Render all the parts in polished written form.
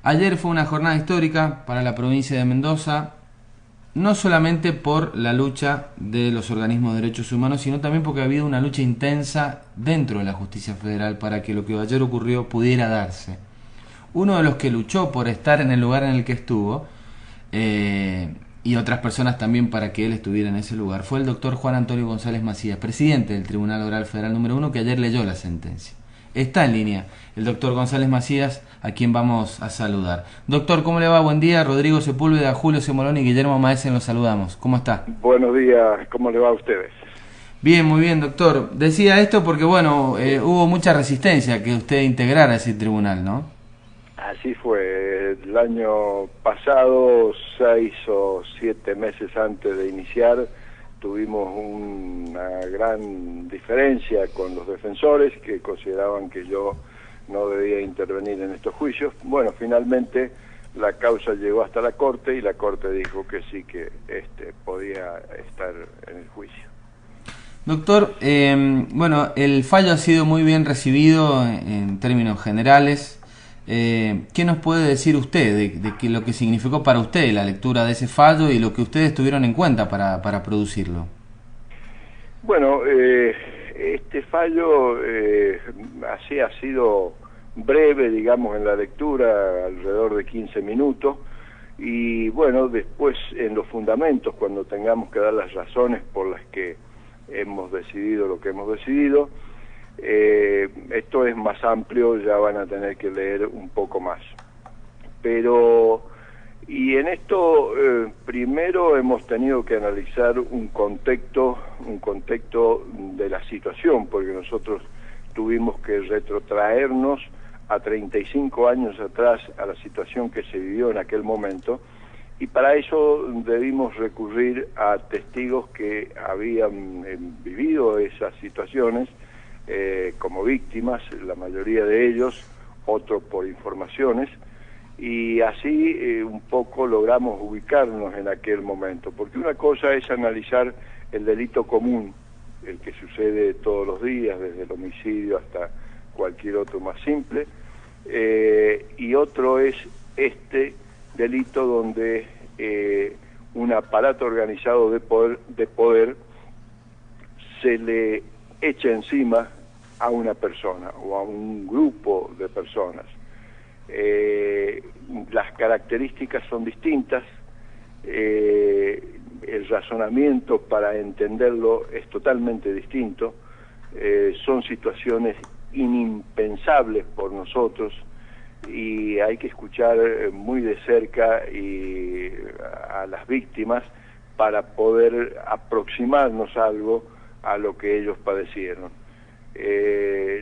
Ayer fue una jornada histórica para la provincia de Mendoza, no solamente por la lucha de los organismos de derechos humanos, sino también porque ha habido una lucha intensa dentro de la justicia federal para que lo que ayer ocurrió pudiera darse. Uno de los que luchó por estar en el lugar en el que estuvo, y otras personas también para que él estuviera en ese lugar, fue el doctor Juan Antonio González Macías, presidente del Tribunal Oral Federal número 1, que ayer leyó la sentencia. Está en línea el doctor González Macías, a quien vamos a saludar. Doctor, ¿cómo le va? Buen día. Rodrigo Sepúlveda, Julio Semoloni y Guillermo Maesen los saludamos. ¿Cómo está? Buenos días, ¿cómo le va a ustedes? Bien, muy bien, doctor. Decía esto porque, bueno, hubo mucha resistencia a que usted integrara ese tribunal, ¿no? Así fue. El año pasado, 6 o 7 meses antes de iniciar, tuvimos una gran diferencia con los defensores que consideraban que yo no debía intervenir en estos juicios. Bueno, finalmente la causa llegó hasta la Corte y la Corte dijo que sí, que podía estar en el juicio. Doctor, bueno, el fallo ha sido muy bien recibido en términos generales. ¿Qué nos puede decir usted de que lo que significó para usted la lectura de ese fallo y lo que ustedes tuvieron en cuenta para producirlo? Bueno, este fallo así ha sido breve, digamos, en la lectura, alrededor de 15 minutos, y bueno, después en los fundamentos, cuando tengamos que dar las razones por las que hemos decidido lo que hemos decidido, esto es más amplio, ya van a tener que leer un poco más. Pero, y en esto, primero hemos tenido que analizar un contexto de la situación, porque nosotros tuvimos que retrotraernos a 35 años atrás a la situación que se vivió en aquel momento, y para eso debimos recurrir a testigos que habían vivido esas situaciones como víctimas, la mayoría de ellos, otros por informaciones, y así un poco logramos ubicarnos en aquel momento, porque una cosa es analizar el delito común, el que sucede todos los días, desde el homicidio hasta cualquier otro más simple, y otro es este delito donde un aparato organizado de poder se le echa encima a una persona o a un grupo de personas. Las características son distintas, el razonamiento para entenderlo es totalmente distinto, son situaciones inimpensables por nosotros y hay que escuchar muy de cerca a las víctimas para poder aproximarnos algo a lo que ellos padecieron.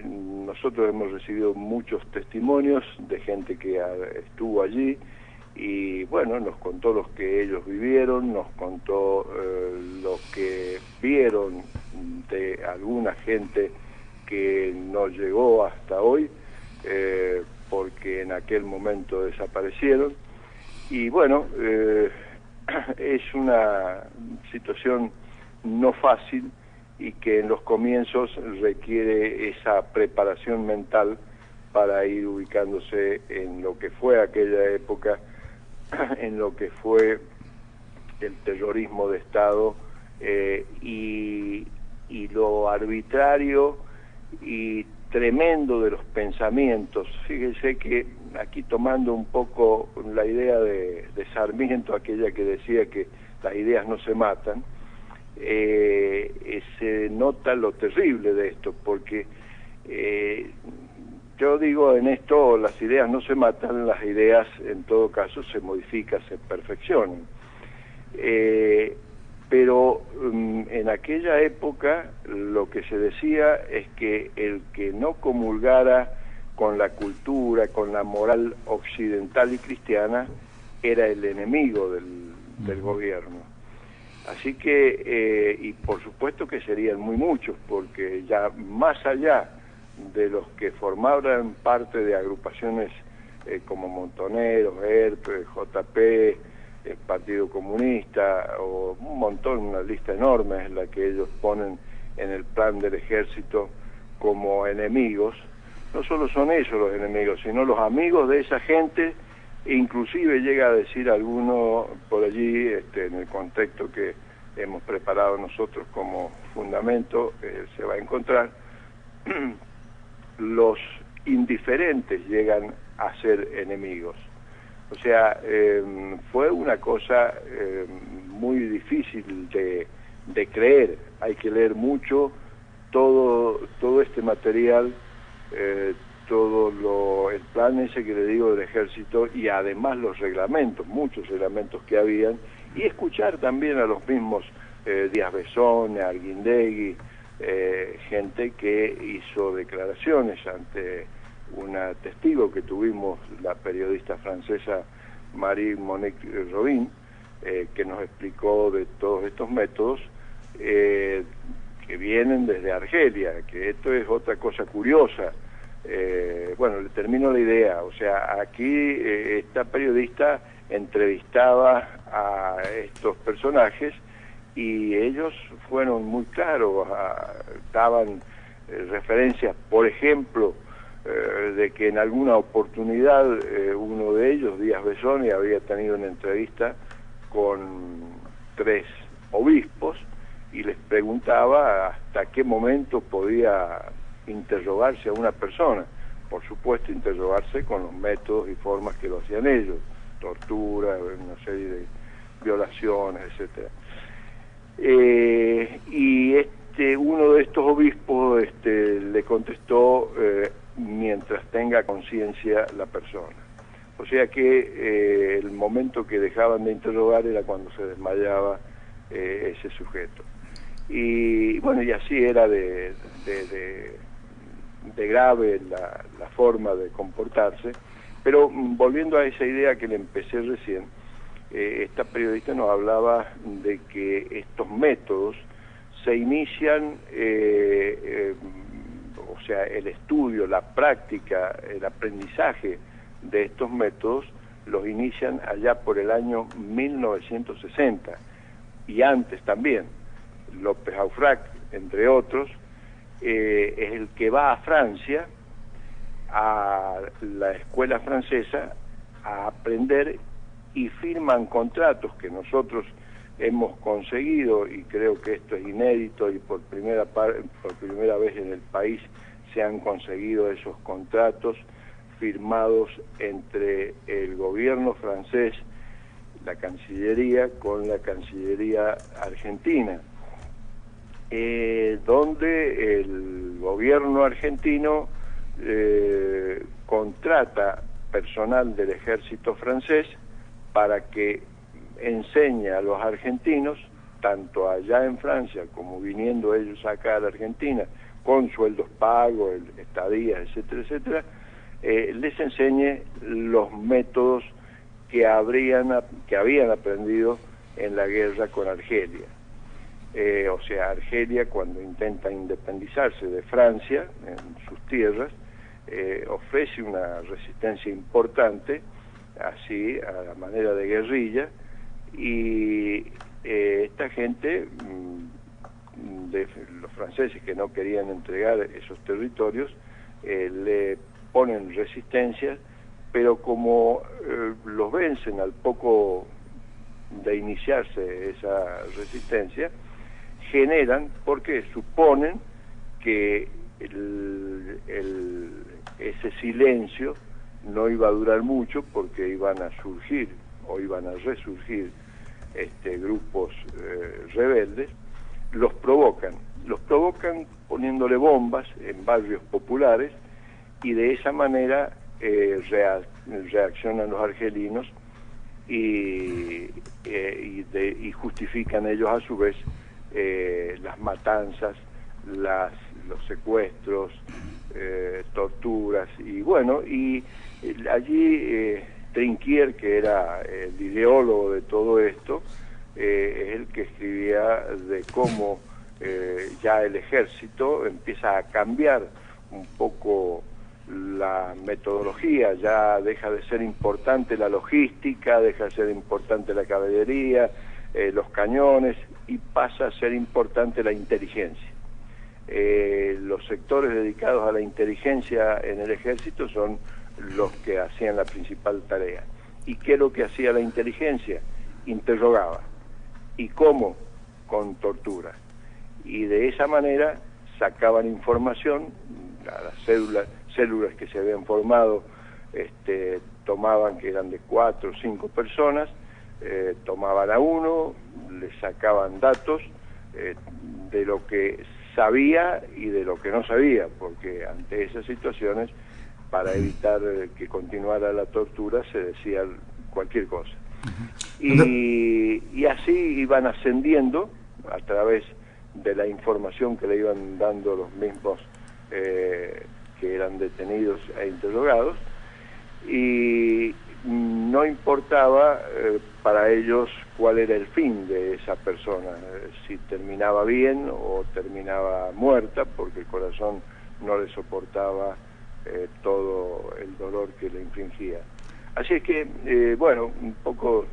Nosotros hemos recibido muchos testimonios de gente que estuvo allí y bueno, nos contó los que ellos vivieron, nos contó lo que vieron de alguna gente que no llegó hasta hoy, porque en aquel momento desaparecieron, y bueno, es una situación no fácil y que en los comienzos requiere esa preparación mental para ir ubicándose en lo que fue aquella época, en lo que fue el terrorismo de Estado y lo arbitrario y tremendo de los pensamientos. Fíjese que aquí, tomando un poco la idea de Sarmiento, aquella que decía que las ideas no se matan, se nota lo terrible de esto, porque yo digo, en esto las ideas no se matan, las ideas en todo caso se modifican, se perfeccionan. Pero en aquella época lo que se decía es que el que no comulgara con la cultura, con la moral occidental y cristiana, era el enemigo del gobierno. Así que, y por supuesto que serían muy muchos, porque ya más allá de los que formaban parte de agrupaciones como Montoneros, ERP, JP, el Partido Comunista, o un montón, una lista enorme es la que ellos ponen en el plan del ejército como enemigos. No solo son ellos los enemigos, sino los amigos de esa gente inclusive llega a decir alguno por allí, en el contexto que hemos preparado nosotros como fundamento, se va a encontrar, los indiferentes llegan a ser enemigos. O sea, fue una cosa muy difícil de creer. Hay que leer mucho todo este material, el plan ese que le digo del ejército, y además los reglamentos, muchos reglamentos que habían, y escuchar también a los mismos Díaz Besón, Arguindegui, gente que hizo declaraciones ante una testigo que tuvimos, la periodista francesa Marie-Monique Robin, que nos explicó de todos estos métodos que vienen desde Argelia, que esto es otra cosa curiosa. Bueno, le termino la idea. O sea, aquí esta periodista entrevistaba a estos personajes y ellos fueron muy claros, daban referencias, por ejemplo, de que en alguna oportunidad uno de ellos, Díaz Besoni, había tenido una entrevista con 3 obispos y les preguntaba hasta qué momento podía interrogarse a una persona. Por supuesto, interrogarse con los métodos y formas que lo hacían ellos, tortura, una serie de violaciones, etcétera. Y uno de estos obispos le contestó mientras tenga conciencia la persona. O sea que el momento que dejaban de interrogar era cuando se desmayaba ese sujeto. Y bueno, y así era de grave la forma de comportarse. Pero volviendo a esa idea que le empecé recién, esta periodista nos hablaba de que estos métodos se inician, o sea, el estudio, la práctica, el aprendizaje de estos métodos los inician allá por el año 1960 y antes también. López Aufrac, entre otros, es el que va a Francia, a la escuela francesa, a aprender, y firman contratos que nosotros hemos conseguido, y creo que esto es inédito y por primera vez en el país se han conseguido esos contratos firmados entre el gobierno francés, la Cancillería, con la Cancillería argentina, donde el gobierno argentino contrata personal del ejército francés para que enseñe a los argentinos, tanto allá en Francia como viniendo ellos acá a la Argentina, con sueldos pagos, estadías, etcétera, etcétera, les enseñe los métodos que habían aprendido en la guerra con Argelia. O sea, Argelia, cuando intenta independizarse de Francia en sus tierras, ofrece una resistencia importante, así a la manera de guerrilla, y esta gente, los franceses que no querían entregar esos territorios, le ponen resistencia, pero como los vencen al poco de iniciarse esa resistencia, generan, porque suponen que ese silencio no iba a durar mucho, porque iban a surgir o iban a resurgir grupos rebeldes, los provocan poniéndole bombas en barrios populares, y de esa manera reaccionan los argelinos y justifican ellos a su vez las matanzas, los secuestros, torturas, y bueno, y allí Trinquier, que era el ideólogo de todo esto, es el que escribía de cómo ya el ejército empieza a cambiar un poco la metodología, ya deja de ser importante la logística, deja de ser importante la caballería, los cañones, y pasa a ser importante la inteligencia. Los sectores dedicados a la inteligencia en el ejército son los que hacían la principal tarea. ¿Y qué es lo que hacía la inteligencia? Interrogaba. ¿Y cómo? Con tortura. Y de esa manera sacaban información a las células que se habían formado, tomaban, que eran de 4 o 5 personas, tomaban a uno, le sacaban datos de lo que sabía y de lo que no sabía, porque ante esas situaciones, para evitar que continuara la tortura, se decía cualquier cosa. Y así iban ascendiendo a través de la información que le iban dando los mismos que eran detenidos e interrogados, y no importaba para ellos cuál era el fin de esa persona, si terminaba bien o terminaba muerta, porque el corazón no le soportaba todo el dolor que le infligía. Así es que, bueno, un poco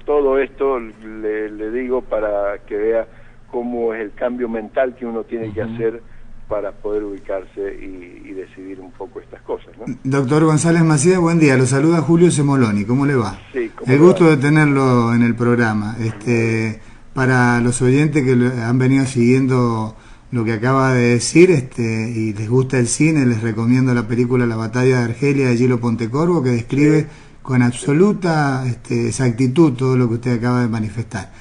todo esto le digo para que vea cómo es el cambio mental que uno tiene que hacer para poder ubicarse y decidir un poco estas cosas, ¿no? Doctor González Macías, buen día. Lo saluda Julio Semoloni. ¿Cómo le va? Sí, el gusto de tenerlo en el programa. Para los oyentes que han venido siguiendo lo que acaba de decir y les gusta el cine, les recomiendo la película La batalla de Argelia de Gillo Pontecorvo, que describe con absoluta exactitud todo lo que usted acaba de manifestar.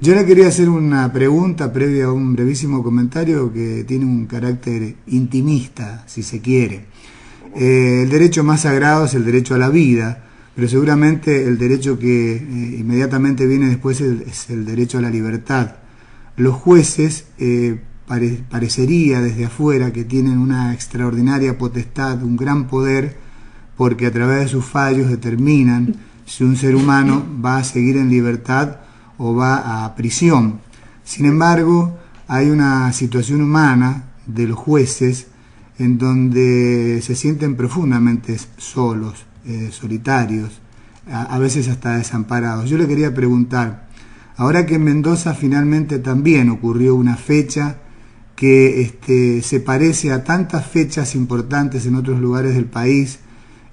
Yo le quería hacer una pregunta previa a un brevísimo comentario que tiene un carácter intimista, si se quiere. El derecho más sagrado es el derecho a la vida, pero seguramente el derecho que inmediatamente viene después es el derecho a la libertad. Los jueces parecería desde afuera que tienen una extraordinaria potestad, un gran poder, porque a través de sus fallos determinan si un ser humano va a seguir en libertad o va a prisión. Sin embargo, hay una situación humana de los jueces en donde se sienten profundamente solos, solitarios, a veces hasta desamparados. Yo le quería preguntar, ahora que en Mendoza finalmente también ocurrió una fecha que se parece a tantas fechas importantes en otros lugares del país,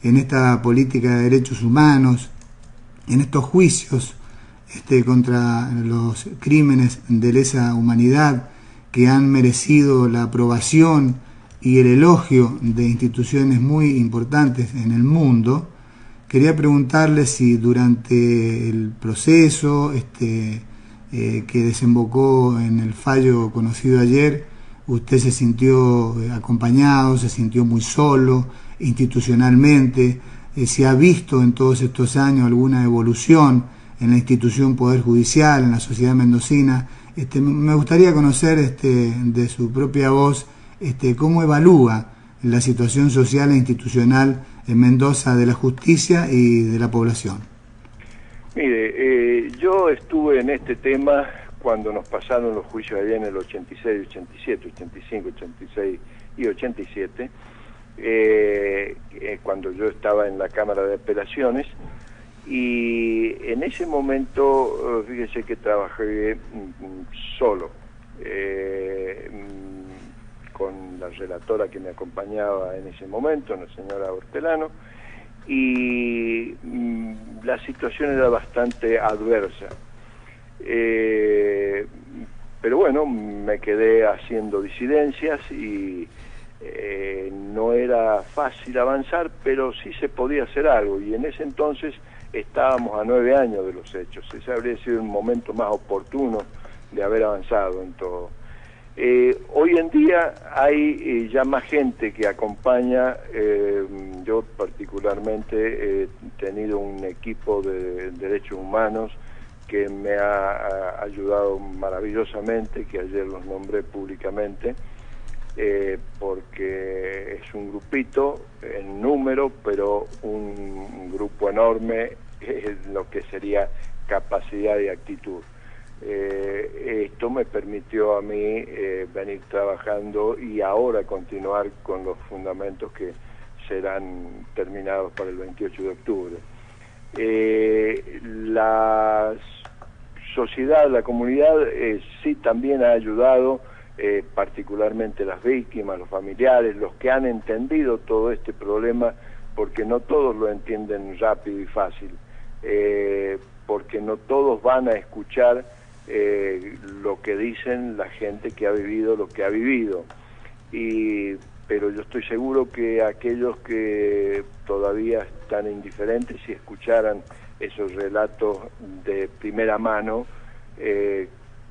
en esta política de derechos humanos, en estos juicios contra los crímenes de lesa humanidad que han merecido la aprobación y el elogio de instituciones muy importantes en el mundo, quería preguntarle si durante el proceso que desembocó en el fallo conocido ayer, usted se sintió acompañado, se sintió muy solo institucionalmente, si ha visto en todos estos años alguna evolución en la institución Poder Judicial, en la sociedad mendocina. Me gustaría conocer de su propia voz cómo evalúa la situación social e institucional en Mendoza de la justicia y de la población. Mire, yo estuve en este tema cuando nos pasaron los juicios allá en el 86, 87, 85, 86 y 87, cuando yo estaba en la Cámara de Apelaciones, y en ese momento, fíjese que trabajé solo, con la relatora que me acompañaba en ese momento, la señora Hortelano, y la situación era bastante adversa. Pero bueno, me quedé haciendo disidencias y no era fácil avanzar, pero sí se podía hacer algo, y en ese entonces estábamos a 9 años de los hechos. Ese habría sido un momento más oportuno de haber avanzado en todo. Hoy en día hay ya más gente que acompaña. Yo particularmente he tenido un equipo de derechos humanos que me ha ayudado maravillosamente, que ayer los nombré públicamente, porque es un grupito en número, pero un grupo enorme en lo que sería capacidad y actitud. Esto me permitió a mí venir trabajando y ahora continuar con los fundamentos que serán terminados para el 28 de octubre. La sociedad, la comunidad sí también ha ayudado, particularmente las víctimas, los familiares, los que han entendido todo este problema porque no todos lo entienden rápido y fácil, porque no todos van a escuchar lo que dicen la gente que ha vivido lo que ha vivido. Pero yo estoy seguro que aquellos que todavía están indiferentes, si escucharan esos relatos de primera mano,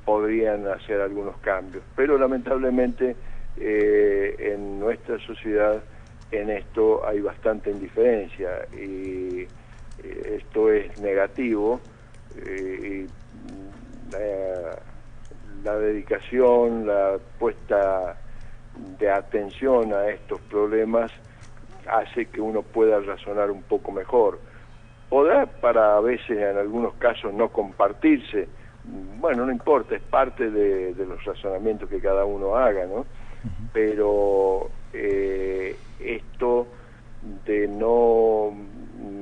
podrían hacer algunos cambios. Pero lamentablemente en nuestra sociedad en esto hay bastante indiferencia y esto es negativo. La dedicación, la puesta de atención a estos problemas hace que uno pueda razonar un poco mejor. Podrá para a veces en algunos casos no compartirse, bueno, no importa, es parte de los razonamientos que cada uno haga, ¿no? Pero esto de no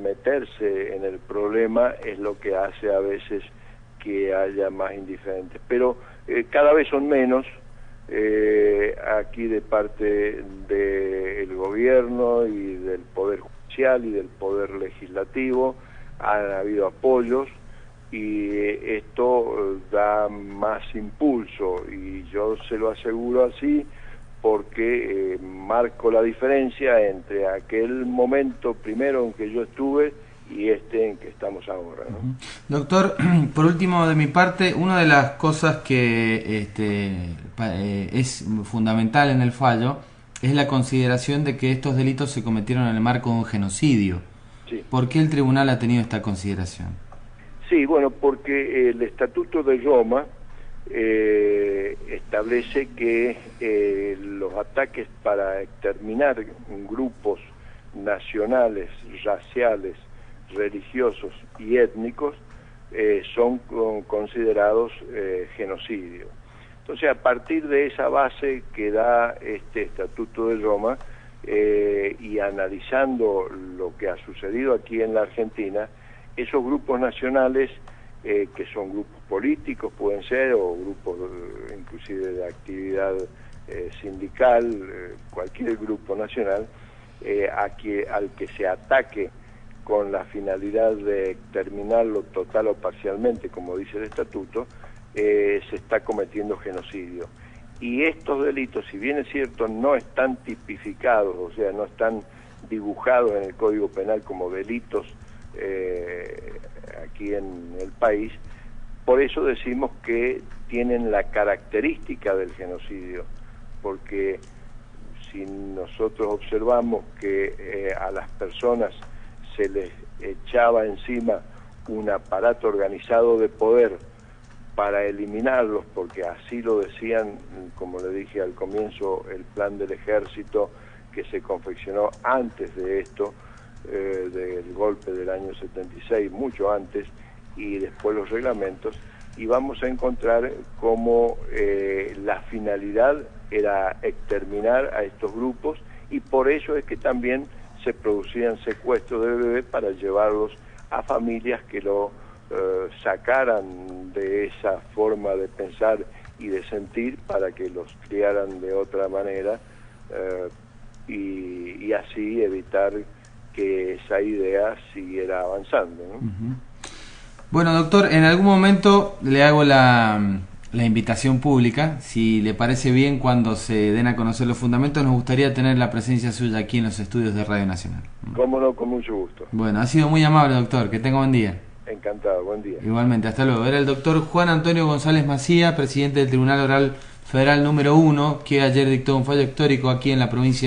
meterse en el problema es lo que hace a veces que haya más indiferentes, pero cada vez son menos. Aquí de parte del gobierno y del Poder Judicial y del Poder Legislativo han habido apoyos y esto da más impulso, y yo se lo aseguro así porque marco la diferencia entre aquel momento primero en que yo estuve y en que estamos ahora, ¿no? Doctor, por último de mi parte, una de las cosas que es fundamental en el fallo es la consideración de que estos delitos se cometieron en el marco de un genocidio. Sí. ¿Por qué el tribunal ha tenido esta consideración? Sí, bueno, porque el Estatuto de Roma establece que los ataques para exterminar grupos nacionales, raciales, religiosos y étnicos son considerados genocidio. Entonces, a partir de esa base que da este Estatuto de Roma y analizando lo que ha sucedido aquí en la Argentina, esos grupos nacionales, que son grupos políticos, pueden ser, o grupos inclusive de actividad sindical, cualquier grupo nacional, al que se ataque con la finalidad de exterminarlo total o parcialmente, como dice el estatuto, se está cometiendo genocidio. Y estos delitos, si bien es cierto, no están tipificados, o sea, no están dibujados en el Código Penal como delitos aquí en el país, por eso decimos que tienen la característica del genocidio, porque si nosotros observamos que a las personas se les echaba encima un aparato organizado de poder para eliminarlos, porque así lo decían, como le dije al comienzo, el plan del ejército que se confeccionó antes de esto, del golpe del año 76, mucho antes, y después los reglamentos, y vamos a encontrar cómo la finalidad era exterminar a estos grupos, y por eso es que también se producían secuestros de bebés para llevarlos a familias que lo sacaran de esa forma de pensar y de sentir para que los criaran de otra manera y así evitar que esa idea siguiera avanzando, ¿no? Bueno, doctor, en algún momento le hago la invitación pública. Si le parece bien, cuando se den a conocer los fundamentos, nos gustaría tener la presencia suya aquí en los estudios de Radio Nacional. Cómo no, con mucho gusto. Bueno, ha sido muy amable, doctor. Que tenga buen día. Encantado, buen día. Igualmente, hasta luego. Era el doctor Juan Antonio González Macía, presidente del Tribunal Oral Federal número 1, que ayer dictó un fallo histórico aquí en la provincia